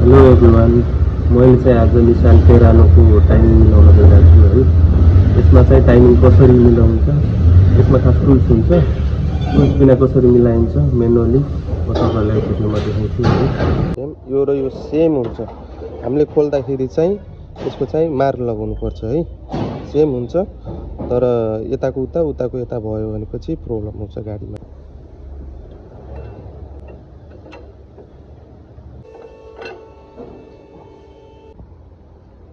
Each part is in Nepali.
हेलो एभ्रिवान, मैले चाहिँ आज निसान टेरानोको टाइमिङ मिलाउन गइरहेको छु है। यसमा चाहिँ टाइमिङ कसरी मिलाउँछ, यसमा खास टुल्स हुन्छ, टुल्स बिना कसरी मिलाइन्छ मेनुअली म तपाईँलाई भिडियोमा देखाउँछु है। यो र यो सेम हुन्छ, हामीले खोल्दाखेरि चाहिँ यसको चाहिँ मार लगाउनुपर्छ है। सेम हुन्छ, तर यताको उता उताको यता भयो भनेपछि प्रब्लम हुन्छ गाडीमा।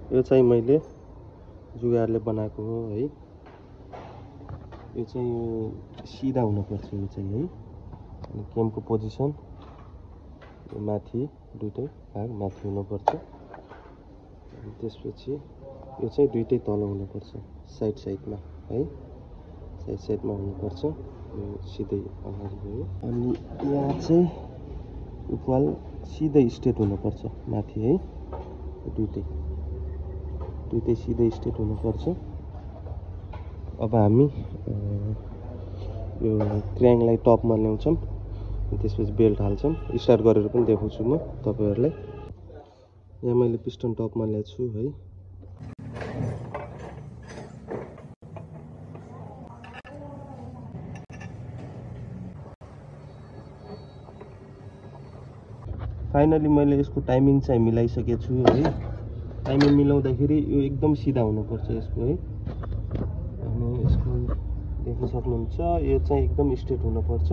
यो चाहिँ मैले जुगाडले बनाएको हो है। यो चाहिँ सिधा हुनुपर्छ यो चाहिँ है। अनि केमको पोजिसन माथि दुईटै भाग माथि हुनुपर्छ। अनि त्यसपछि यो चाहिँ दुईटै तल हुनुपर्छ, साइड साइडमा है, साइड साइडमा हुनुपर्छ। यो सिधै अगाडि गयो। अनि यहाँ चाहिँ इक्वल सिधै स्ट्रेट हुनुपर्छ माथि है। दुईटै सिधै स्ट्रेट हुनुपर्छ। अब हामी यो क्र्याङ्कलाई टपमा ल्याउँछौँ, त्यसपछि बेल्ट हाल्छौँ। स्टार्ट गरेर पनि देखाउँछु म तपाईँहरूलाई। यहाँ मैले पिस्टन टपमा ल्याएको छु है। फाइनली मैले यसको टाइमिङ चाहिँ मिलाइसकेको छु है। टाइमिङ मिलाउँदाखेरि यो एकदम सिधा हुनुपर्छ यसको है। अनि यसको देख्न सक्नुहुन्छ, यो चाहिँ एकदम स्ट्रेट हुनुपर्छ।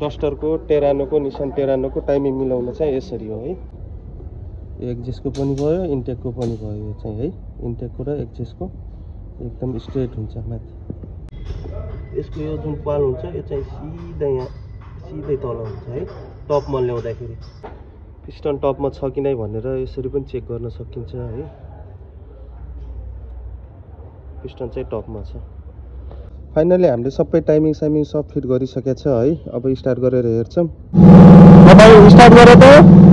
डस्टरको, टेरानोको, निसान टेरानोको टाइमिङ मिलाउन चाहिँ यसरी हो है। यो एक्जेसको पनि भयो, इन्टेकको पनि भयो यो चाहिँ है। इन्टेकको र एक्जेसको एकदम स्ट्रेट हुन्छ माथि। यसको यो जुन पाल हुन्छ यो चाहिँ सिधै यहाँ सिधै तल हुन्छ है टपमा ल्याउँदाखेरि। पिस्टन टपमा छ कि नै भनेर यसरी पनि चेक गर्न सकिन्छ है। पिस्टन चाहिँ टपमा छ। फाइनली हामीले सबै टाइमिङ साइमिङ सब फिट गरिसकेको छ है। अब स्टार्ट गरेर हेर्छौँ। तपाईँ स्टार्ट गरे त